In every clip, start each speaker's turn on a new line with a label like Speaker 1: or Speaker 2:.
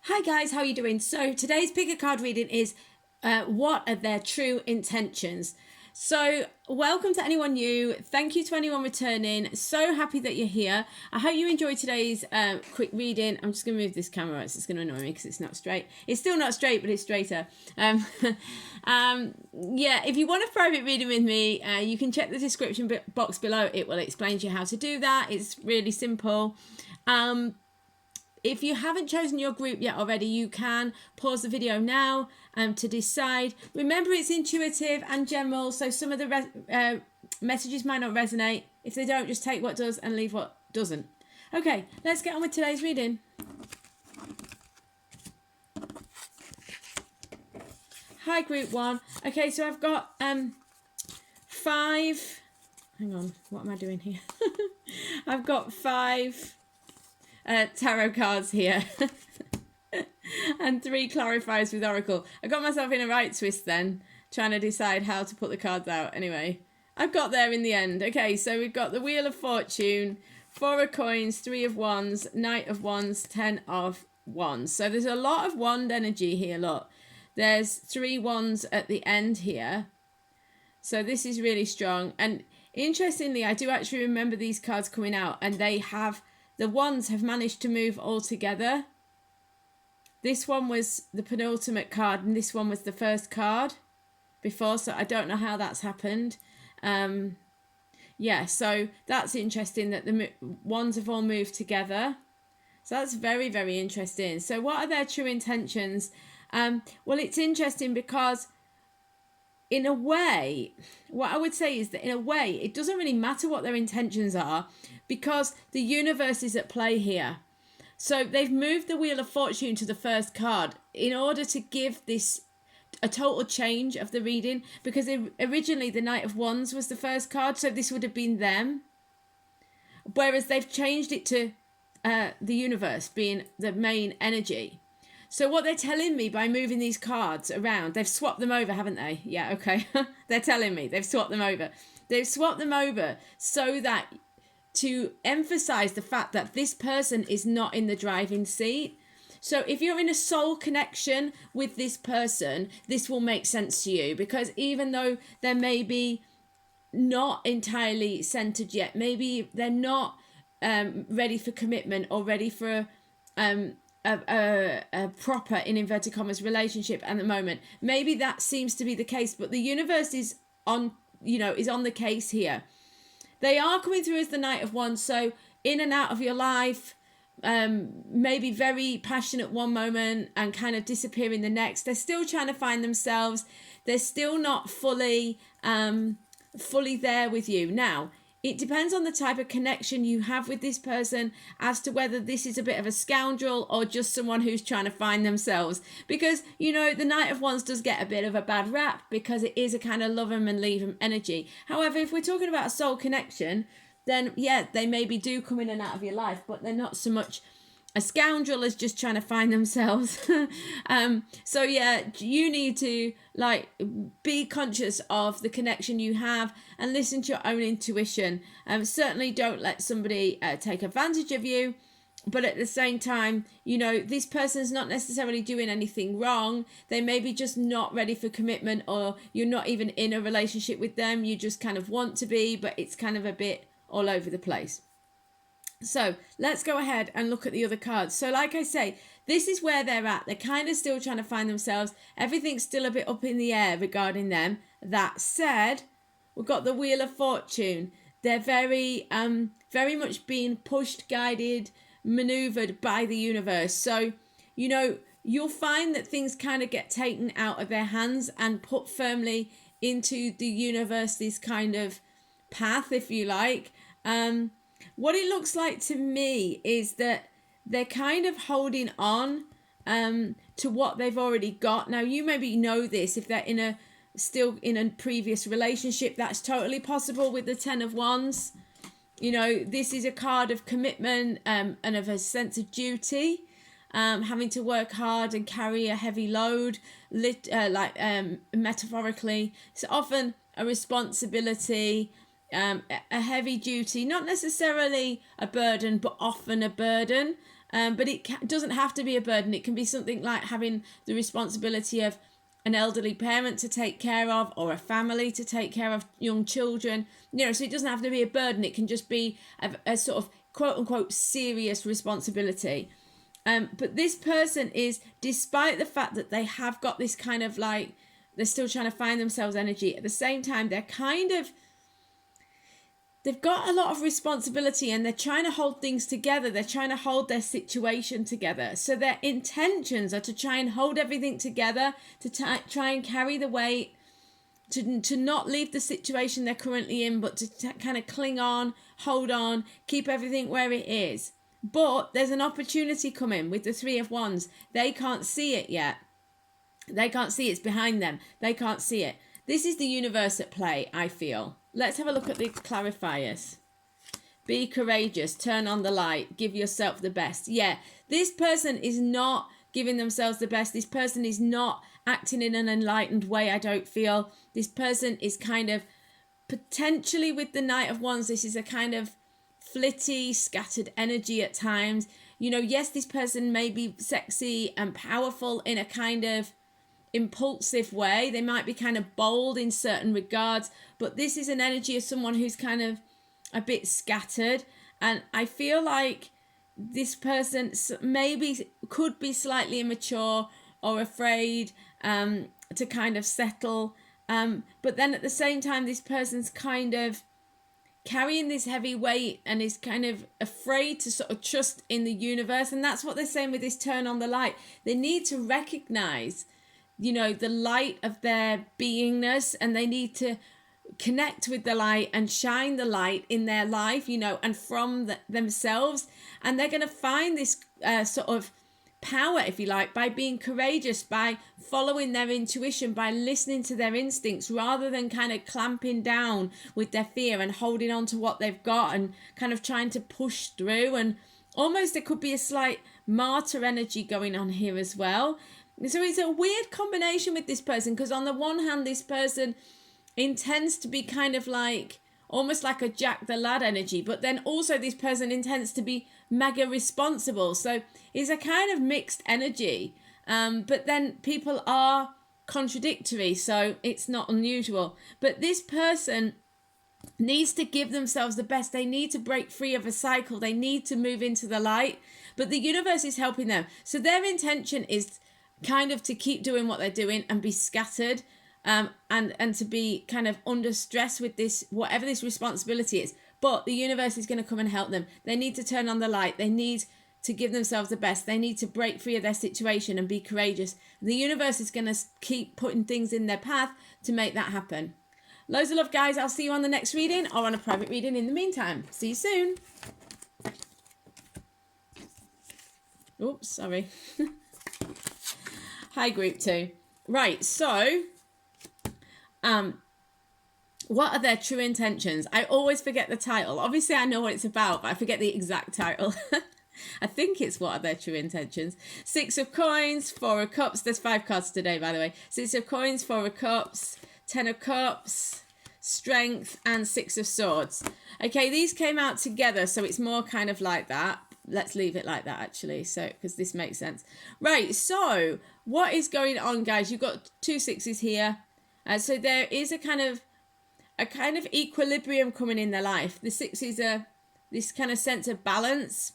Speaker 1: Hi guys, how are you doing? So today's pick a card reading is what are their true intentions? So welcome to anyone new. Thank you to anyone returning. So happy that you're here. I hope you enjoyed today's quick reading. I'm just going to move this camera. It's going to annoy me because it's not straight. It's still not straight, but it's straighter. Yeah, if you want a private reading with me, you can check the description box below. It will explain to you how to do that. It's really simple. If you haven't chosen your group yet already, you can pause the video now to decide. Remember, it's intuitive and general, so some of the messages might not resonate. If they don't, just take what does and leave what doesn't. Okay, let's get on with today's reading. Hi, group one. Okay, so I've got 5... Hang on, what am I doing here? I've got 5... tarot cards here and 3 clarifiers with Oracle. I got myself in a right twist then, trying to decide how to put the cards out. Anyway, I've got there in the end. Okay, so we've got the Wheel of Fortune, 4 of Coins, 3 of Wands, Knight of Wands, 10 of Wands. So there's a lot of wand energy here. Look, there's 3 wands at the end here. So this is really strong. And interestingly, I do actually remember these cards coming out, and they have... The wands have managed to move all together. This one was the penultimate card, and this one was the first card before, so I don't know how that's happened. Yeah, so that's interesting that the wands have all moved together. So that's very, very interesting. So what are their true intentions? Well, it's interesting because in a way, what I would say is that in a way, it doesn't really matter what their intentions are because the universe is at play here. So they've moved the Wheel of Fortune to the first card in order to give this a total change of the reading, because originally the Knight of Wands was the first card, so this would have been them. Whereas they've changed it to the universe being the main energy. So what they're telling me by moving these cards around, they've swapped them over, haven't they? Yeah, okay. They're telling me they've swapped them over. They've swapped them over so that to emphasize the fact that this person is not in the driving seat. So if you're in a soul connection with this person, this will make sense to you, because even though they may be not entirely centered yet, maybe they're not ready for commitment or ready for a proper, in inverted commas, relationship at the moment. Maybe that seems to be the case, but the universe is on the case here. They are coming through as the Knight of Wands, so in and out of your life, maybe very passionate one moment and kind of disappearing the next. They're still trying to find themselves. They're still not fully there with you. Now, it depends on the type of connection you have with this person as to whether this is a bit of a scoundrel or just someone who's trying to find themselves. Because, the Knight of Wands does get a bit of a bad rap because it is a kind of love them and leave them energy. However, if we're talking about a soul connection, then yeah, they maybe do come in and out of your life, but they're not so much a scoundrel as just trying to find themselves. So yeah, you need to be conscious of the connection you have and listen to your own intuition. Certainly don't let somebody take advantage of you, but at the same time, this person's not necessarily doing anything wrong. They may be just not ready for commitment, or you're not even in a relationship with them. You just kind of want to be, but it's kind of a bit all over the place. So let's go ahead and look at the other cards. So like I say, this is where they're at. They're kind of still trying to find themselves. Everything's still a bit up in the air regarding them. That said, we've got the Wheel of Fortune. They're very much being pushed, guided, maneuvered by the universe. So, you'll find that things kind of get taken out of their hands and put firmly into the universe's kind of path, if you like. What it looks like to me is that they're kind of holding on to what they've already got. Now, you maybe know this if they're still in a previous relationship. That's totally possible with the 10 of Wands. This is a card of commitment and of a sense of duty, having to work hard and carry a heavy load, metaphorically. It's often a responsibility, a heavy duty, not necessarily a burden, but often a burden. But it doesn't have to be a burden. It can be something like having the responsibility of an elderly parent to take care of, or a family to take care of young children. So it doesn't have to be a burden. It can just be a sort of quote unquote serious responsibility. But this person is, despite the fact that they have got this kind of like, they're still trying to find themselves energy, at the same time, they've got a lot of responsibility, and they're trying to hold things together. They're trying to hold their situation together. So their intentions are to try and hold everything together, to try and carry the weight, to not leave the situation they're currently in, but to kind of cling on, hold on, keep everything where it is. But there's an opportunity coming with the Three of Wands. They can't see it yet. They can't see it's behind them. They can't see it. This is the universe at play, I feel. Let's have a look at the clarifiers. Be courageous. Turn on the light. Give yourself the best. Yeah, this person is not giving themselves the best. This person is not acting in an enlightened way, I don't feel. This person is kind of potentially, with the Knight of Wands, this is a kind of flitty, scattered energy at times. Yes, this person may be sexy and powerful in a kind of impulsive way. They might be kind of bold in certain regards, but this is an energy of someone who's kind of a bit scattered. And I feel like this person maybe could be slightly immature or afraid to kind of settle. But then at the same time, this person's kind of carrying this heavy weight and is kind of afraid to sort of trust in the universe. And that's what they're saying with this turn on the light. They need to recognize the light of their beingness, and they need to connect with the light and shine the light in their life, and from themselves. And they're going to find this sort of power, if you like, by being courageous, by following their intuition, by listening to their instincts, rather than kind of clamping down with their fear and holding on to what they've got and kind of trying to push through. And almost there could be a slight martyr energy going on here as well. So it's a weird combination with this person, because on the one hand, this person intends to be kind of like almost like a Jack the Lad energy, but then also this person intends to be mega responsible. So it's a kind of mixed energy, but then people are contradictory, so it's not unusual. But this person needs to give themselves the best. They need to break free of a cycle. They need to move into the light, but the universe is helping them. So their intention is kind of to keep doing what they're doing and be scattered, and to be kind of under stress with this, whatever this responsibility is. But the universe is going to come and help them. They need to turn on the light. They need to give themselves the best. They need to break free of their situation and be courageous. The universe is going to keep putting things in their path to make that happen. Loads of love, guys. I'll see you on the next reading or on a private reading in the meantime. See you soon. Oops, sorry. Hi, group 2. Right, so what are their true intentions? I always forget the title. Obviously, I know what it's about, but I forget the exact title. I think it's what are their true intentions. 6 of Coins, 4 of Cups. There's 5 cards today, by the way. 6 of Coins, 4 of Cups, 10 of Cups, Strength, and 6 of Swords. Okay, these came out together, so it's more kind of like that. Let's leave it like that, actually, so because this makes sense. Right, so what is going on, guys? You've got 2 6s here. So there is a kind of equilibrium coming in their life. The 6s are this kind of sense of balance.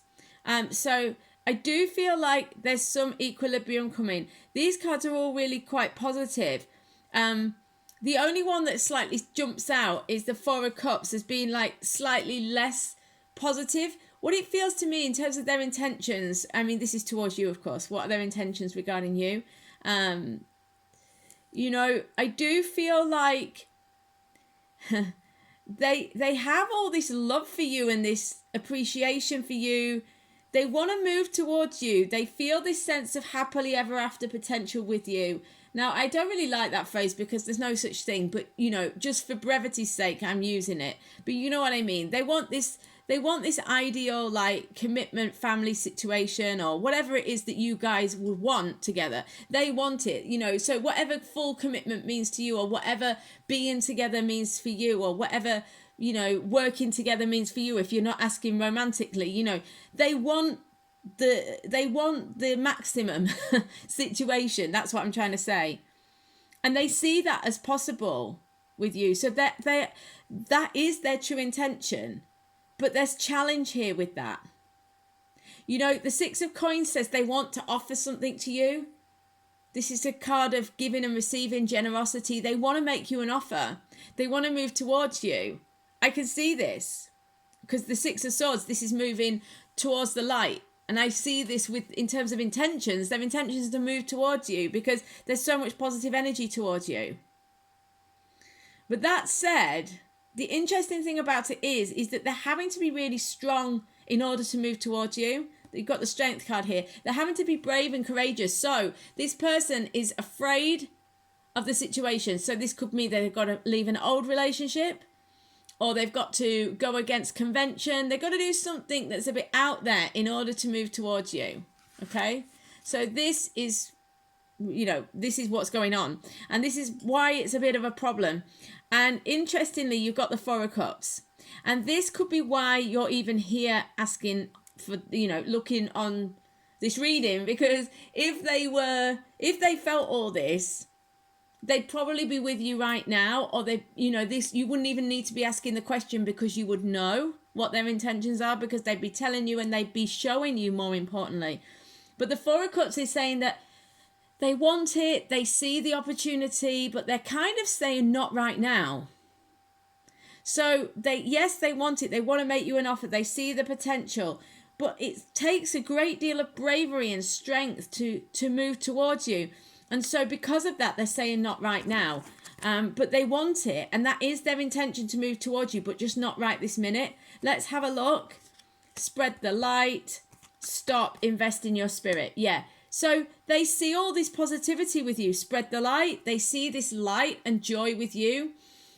Speaker 1: So I do feel like there's some equilibrium coming. These cards are all really quite positive. The only one that slightly jumps out is the 4 of Cups as being like slightly less positive. What it feels to me in terms of their intentions, I mean, this is towards you, of course. What are their intentions regarding you? I do feel like they have all this love for you and this appreciation for you. They want to move towards you. They feel this sense of happily ever after potential with you. Now, I don't really like that phrase because there's no such thing, but, just for brevity's sake, I'm using it. But you know what I mean? They want this ideal, like, commitment, family situation, or whatever it is that you guys would want together. They want it, so whatever full commitment means to you, or whatever being together means for you, or whatever, working together means for you, if you're not asking romantically, they want they want the maximum situation. That's what I'm trying to say. And they see that as possible with you. So that is their true intention. But there's challenge here with that. You know, the Six of Coins says they want to offer something to you. This is a card of giving and receiving, generosity. They want to make you an offer. They want to move towards you. I can see this because the Six of Swords, this is moving towards the light. And I see this in terms of intentions. Their intentions is to move towards you because there's so much positive energy towards you. But that said, the interesting thing about it is that they're having to be really strong in order to move towards you. You've got the Strength card here. They're having to be brave and courageous. So this person is afraid of the situation. So this could mean they've got to leave an old relationship, or they've got to go against convention. They've got to do something that's a bit out there in order to move towards you. Okay? So this is, you know, this is what's going on. And this is why it's a bit of a problem. And interestingly, you've got the Four of Cups. And this could be why you're even here asking for, you know, looking on this reading. Because if they felt all this, they'd probably be with you right now, or they, you know, this, you wouldn't even need to be asking the question because you would know what their intentions are, because they'd be telling you and they'd be showing you, more importantly. But the Four of Cups is saying that they want it, they see the opportunity, but they're kind of saying not right now. So they want it, they want to make you an offer, they see the potential, but it takes a great deal of bravery and strength to move towards you. And so because of that, they're saying not right now. But they want it, and that is their intention to move towards you, but just not right this minute. Let's have a look. Spread the light. Stop. Invest in your spirit. Yeah. So they see all this positivity with you. Spread the light. They see this light and joy with you.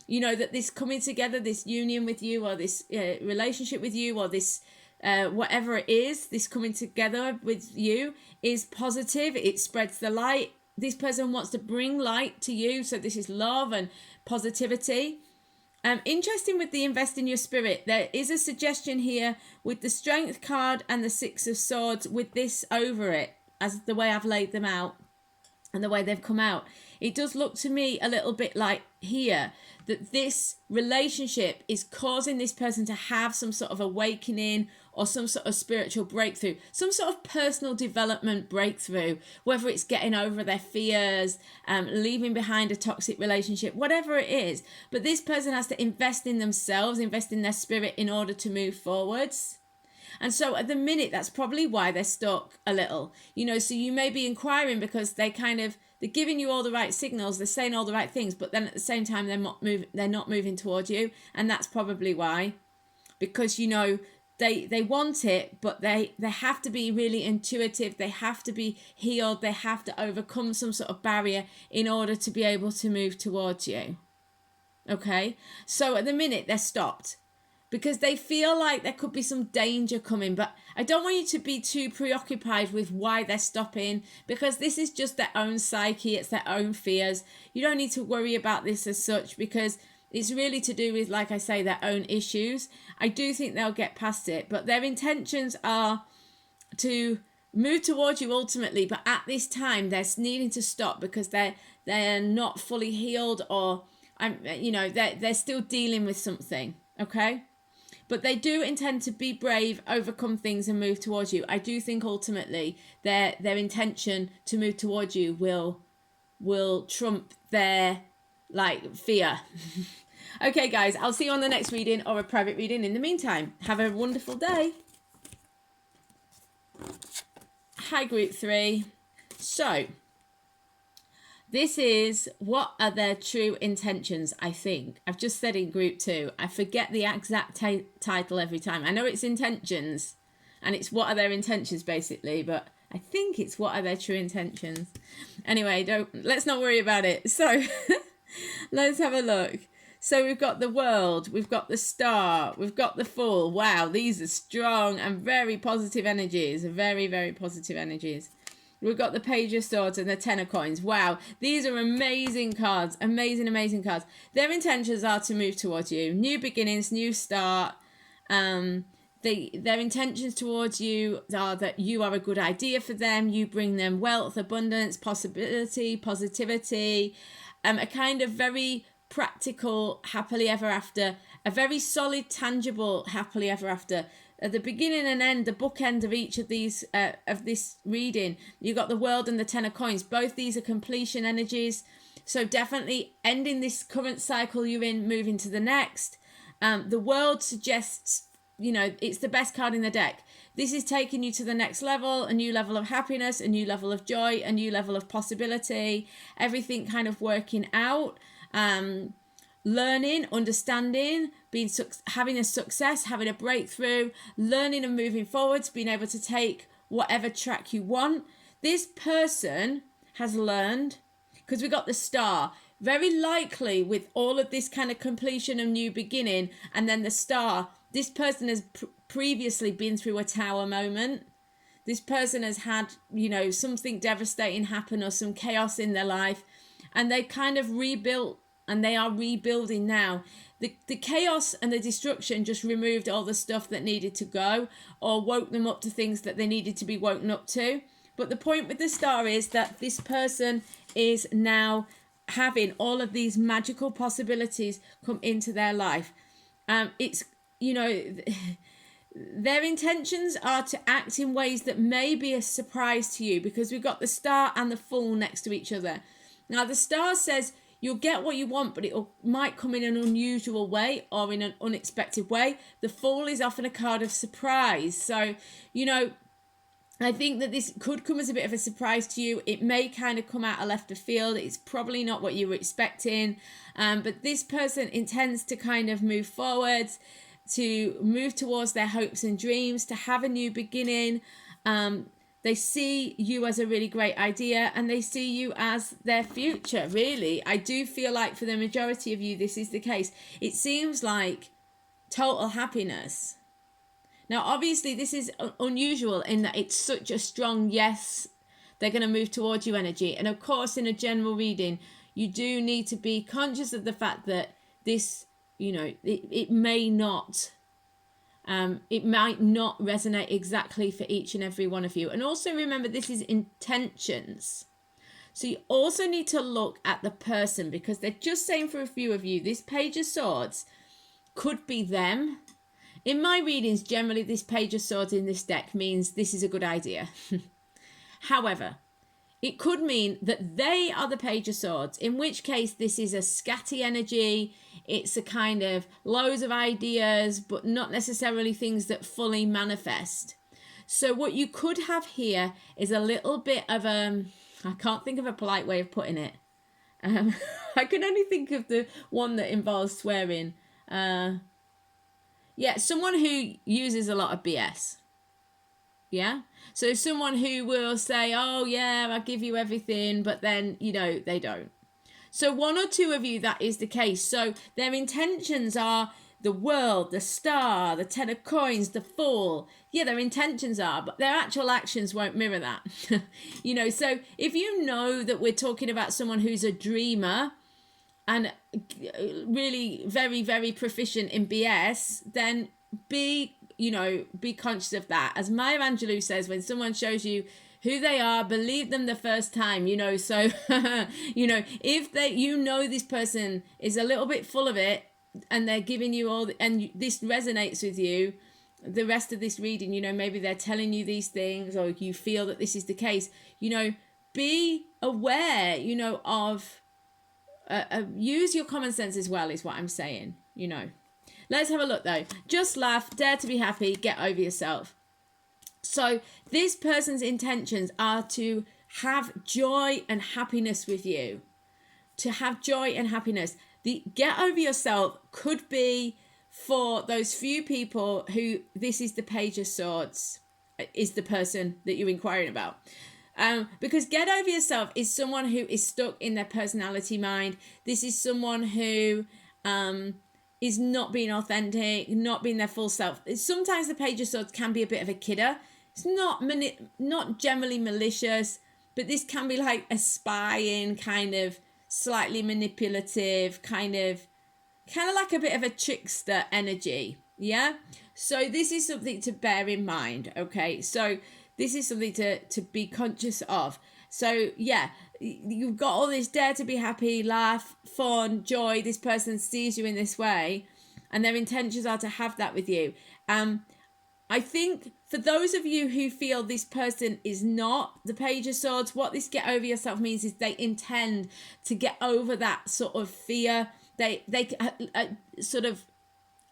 Speaker 1: You know, that this coming together, this union with you, or this relationship with you, or this whatever it is, this coming together with you is positive. It spreads the light. This person wants to bring light to you. So this is love and positivity. Interesting with the invest in your spirit. There is a suggestion here with the Strength card and the Six of Swords with this over it, as the way I've laid them out and the way they've come out. It does look to me a little bit like here that this relationship is causing this person to have some sort of awakening or some sort of spiritual breakthrough, some sort of personal development breakthrough, whether it's getting over their fears, leaving behind a toxic relationship, whatever it is. But this person has to invest in themselves, invest in their spirit in order to move forwards. And so at the minute, that's probably why they're stuck a little, you know, so you may be inquiring because they're giving you all the right signals, they're saying all the right things, but then at the same time, they're not moving towards you. And that's probably why, because, you know, they want it, but they have to be really intuitive. They have to be healed. They have to overcome some sort of barrier in order to be able to move towards you. Okay. So at the minute they're stopped because they feel like there could be some danger coming, but I don't want you to be too preoccupied with why they're stopping, because this is just their own psyche. It's their own fears. You don't need to worry about this as such, because it's really to do with, like I say, their own issues. I do think they'll get past it, but their intentions are to move towards you ultimately. But at this time, they're needing to stop because they're not fully healed, or they're still dealing with something. Okay, but they do intend to be brave, overcome things, and move towards you. I do think ultimately their intention to move towards you will trump their fear. Okay, guys, I'll see you on the next reading or a private reading. In the meantime, have a wonderful day. Hi, group 3. So, this is what are their true intentions, I think. I've just said in group 2. I forget the exact title every time. I know it's intentions, and it's what are their intentions, basically, but I think it's what are their true intentions. Anyway, let's not worry about it. So, let's have a look. So we've got the World, we've got the Star, we've got the Fool. Wow, these are strong and very positive energies. Very, very positive energies. We've got the Page of Swords and the Ten of Coins. Wow, these are amazing cards. Amazing, amazing cards. Their intentions are to move towards you. New beginnings, new start. Their intentions towards you are that you are a good idea for them. You bring them wealth, abundance, possibility, positivity, a kind of very practical happily ever after, a very solid, tangible happily ever after. At the beginning and end, the bookend of each of these of this reading, you got the World and the Ten of Coins. Both these are completion energies, so definitely ending this current cycle you're in, moving to the next. The World suggests, it's the best card in the deck. This is taking you to the next level, a new level of happiness, a new level of joy, a new level of possibility, everything kind of working out, learning, understanding, having a success, having a breakthrough, learning and moving forwards, being able to take whatever track you want. This person has learned, because we got the Star. Very likely with all of this kind of completion and new beginning and then the Star, this person has previously been through a tower moment. This person has had, something devastating happen or some chaos in their life, and they kind of rebuilt, and they are rebuilding now. The chaos and the destruction just removed all the stuff that needed to go, or woke them up to things that they needed to be woken up to. But the point with the Star is that this person is now having all of these magical possibilities come into their life. It's, their intentions are to act in ways that may be a surprise to you, because we've got the Star and the Fool next to each other. Now, the Star says you'll get what you want, but it might come in an unusual way or in an unexpected way. The Fool is often a card of surprise. So, I think that this could come as a bit of a surprise to you. It may kind of come out of left of field. It's probably not what you were expecting. But this person intends to kind of move forwards, to move towards their hopes and dreams, to have a new beginning. They see you as a really great idea, and they see you as their future, really. I do feel like for the majority of you, this is the case. It seems like total happiness. Now, obviously, this is unusual in that it's such a strong yes, they're going to move towards you energy. And of course, in a general reading, you do need to be conscious of the fact that this, it may not, it might not resonate exactly for each and every one of you. And also remember, this is intentions. So you also need to look at the person, because they're just saying for a few of you, this Page of Swords could be them. In my readings, generally, this Page of Swords in this deck means this is a good idea. However, it could mean that they are the Page of Swords, in which case this is a scatty energy. It's a kind of loads of ideas, but not necessarily things that fully manifest. So what you could have here is a little bit of I can't think of a polite way of putting it. I can only think of the one that involves swearing. Yeah, someone who uses a lot of BS. Yeah? So someone who will say, oh, yeah, I'll give you everything, but then, they don't. So one or two of you, that is the case. So their intentions are the World, the Star, the Ten of Coins, the Fool. Yeah, their intentions are, but their actual actions won't mirror that. So if you know that we're talking about someone who's a dreamer, and really very, very proficient in BS, then be conscious of that. As Maya Angelou says, when someone shows you who they are, believe them the first time, so, if this person is a little bit full of it, and they're giving you and this resonates with you, the rest of this reading, maybe they're telling you these things, or you feel that this is the case, be aware, of, use your common sense as well, is what I'm saying, Let's have a look though. Just laugh, dare to be happy, get over yourself. So this person's intentions are to have joy and happiness with you. To have joy and happiness. The get over yourself could be for those few people who this is the Page of Swords, is the person that you're inquiring about. Because get over yourself is someone who is stuck in their personality mind. This is someone who is not being authentic, not being their full self. Sometimes the Page of Swords can be a bit of a kidder. It's not generally malicious, but this can be like a spying, kind of slightly manipulative, kind of like a bit of a trickster energy. Yeah. So this is something to bear in mind. Okay. So this is something to be conscious of. So yeah, you've got all this dare to be happy, laugh, fun, joy. This person sees you in this way, and their intentions are to have that with you. I think for those of you who feel this person is not the Page of Swords, what this get over yourself means is they intend to get over that sort of fear. They sort of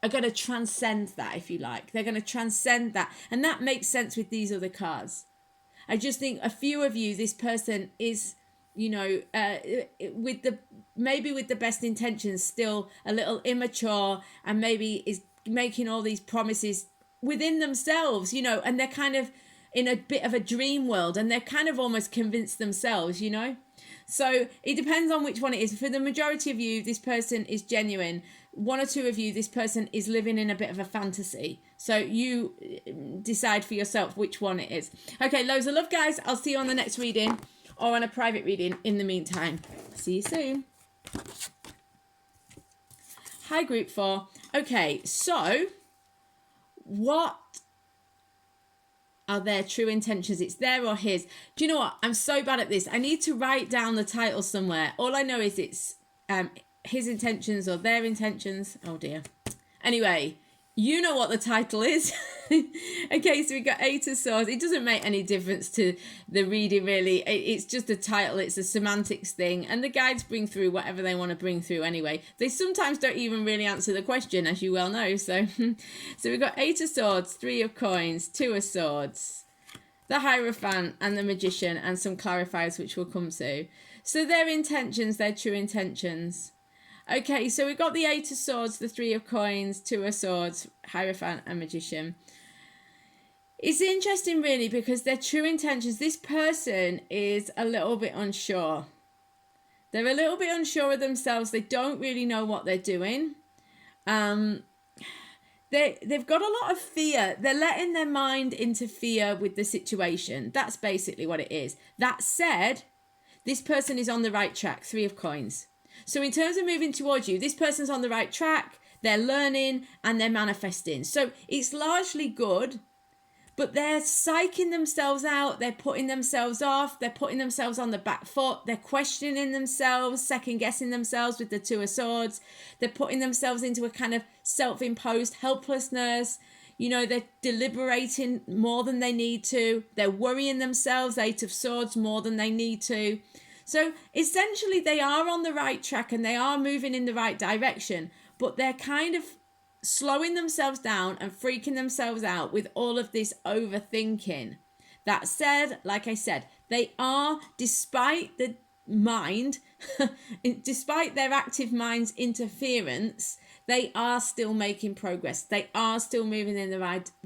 Speaker 1: are going to transcend that, if you like. They're going to transcend that. And that makes sense with these other cards. I just think a few of you, this person is, you know, with the best intentions, still a little immature, and maybe is making all these promises within themselves, you know, and they're kind of in a bit of a dream world, and they're kind of almost convinced themselves, you know. So it depends on which one it is. For the majority of you, this person is genuine. One or two of you, this person is living in a bit of a fantasy. So you decide for yourself which one it is. Okay, loads of love, guys. I'll see you on the next reading or on a private reading in the meantime. See you soon. Hi, group 4. Okay, so what are their true intentions? It's their or his. Do you know what? I'm so bad at this. I need to write down the title somewhere. All I know is it's his intentions or their intentions. Oh dear. Anyway, you know what the title is. Okay, so we got 8 of Swords. It doesn't make any difference to the reading, really. It's just a title. It's a semantics thing. And the guides bring through whatever they want to bring through anyway. They sometimes don't even really answer the question, as you well know. So we've got 8 of Swords, 3 of Coins, 2 of Swords, the Hierophant and the Magician, and some clarifiers which we'll come to. So their intentions, their true intentions. Okay, so we've got the 8 of Swords, the 3 of Coins, 2 of Swords, Hierophant and Magician. It's interesting, really, because their true intentions, this person is a little bit unsure. They're a little bit unsure of themselves. They don't really know what they're doing. They've got a lot of fear. They're letting their mind interfere with the situation. That's basically what it is. That said, this person is on the right track, 3 of Coins. So in terms of moving towards you, this person's on the right track. They're learning and they're manifesting. So it's largely good. But they're psyching themselves out, they're putting themselves off, they're putting themselves on the back foot, they're questioning themselves, second guessing themselves with the 2 of Swords, they're putting themselves into a kind of self-imposed helplessness, you know, they're deliberating more than they need to, they're worrying themselves, 8 of Swords, more than they need to. So essentially they are on the right track and they are moving in the right direction, but they're kind of slowing themselves down and freaking themselves out with all of this overthinking. That said, like I said, they are, despite the mind, despite their active mind's interference, they are still making progress. They are still moving in the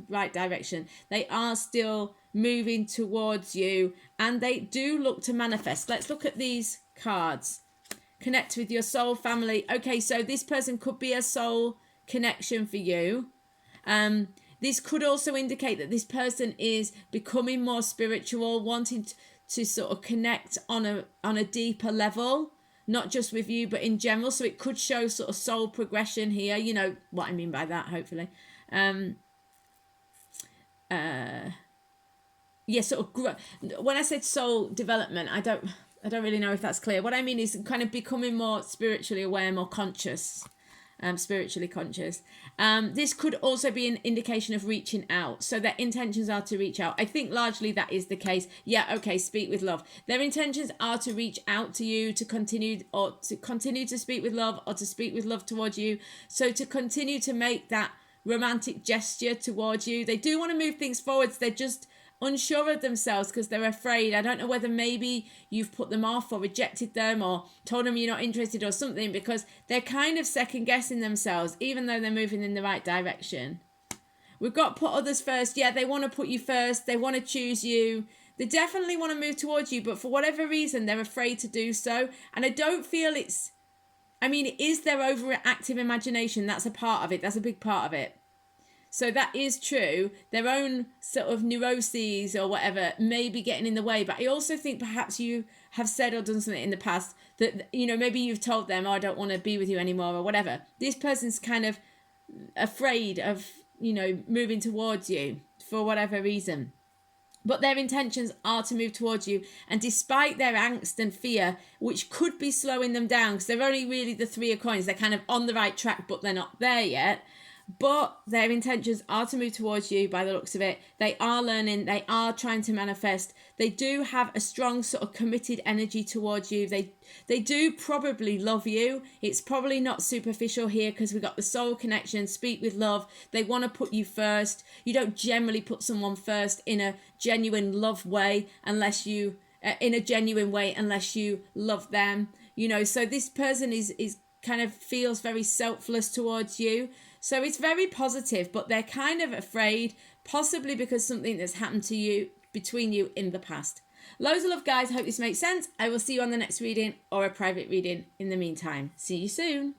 Speaker 1: right direction. They are still moving towards you, and they do look to manifest. Let's look at these cards. Connect with your soul family. Okay, so this person could be a soul connection for you. This could also indicate that this person is becoming more spiritual, wanting to sort of connect on a deeper level, not just with you but in general. So it could show sort of soul progression here, you know what I mean by that, hopefully. Sort of when I said soul development, I don't really know if that's clear. What I mean is kind of becoming more spiritually aware, more conscious. Spiritually conscious. This could also be an indication of reaching out. So their intentions are to reach out. I think largely that is the case. Yeah, okay, speak with love. Their intentions are to reach out to you, to continue to speak with love, or to speak with love towards you. So to continue to make that romantic gesture towards you. They do want to move things forwards. They're just unsure of themselves because they're afraid. I don't know whether maybe you've put them off or rejected them or told them you're not interested or something, because they're kind of second guessing themselves even though they're moving in the right direction. We've got put others first. Yeah, they want to put you first. They want to choose you. They definitely want to move towards you, but for whatever reason they're afraid to do so. And I don't feel it is their overactive imagination. That's a part of it. That's a big part of it. So that is true. Their own sort of neuroses or whatever may be getting in the way. But I also think perhaps you have said or done something in the past that, you know, maybe you've told them, oh, I don't want to be with you anymore or whatever. This person's kind of afraid of, you know, moving towards you for whatever reason. But their intentions are to move towards you. And despite their angst and fear, which could be slowing them down, because they're only really the Three of Coins, they're kind of on the right track, but they're not there yet. But their intentions are to move towards you by the looks of it. They are learning. They are trying to manifest. They do have a strong sort of committed energy towards you. They do probably love you. It's probably not superficial here because we've got the soul connection, speak with love. They want to put you first. You don't generally put someone first in a genuine love way unless you, unless you love them. You know, so this person is kind of feels very selfless towards you. So it's very positive, but they're kind of afraid, possibly because something that's happened to you, between you in the past. Loads of love, guys. Hope this makes sense. I will see you on the next reading or a private reading in the meantime. See you soon.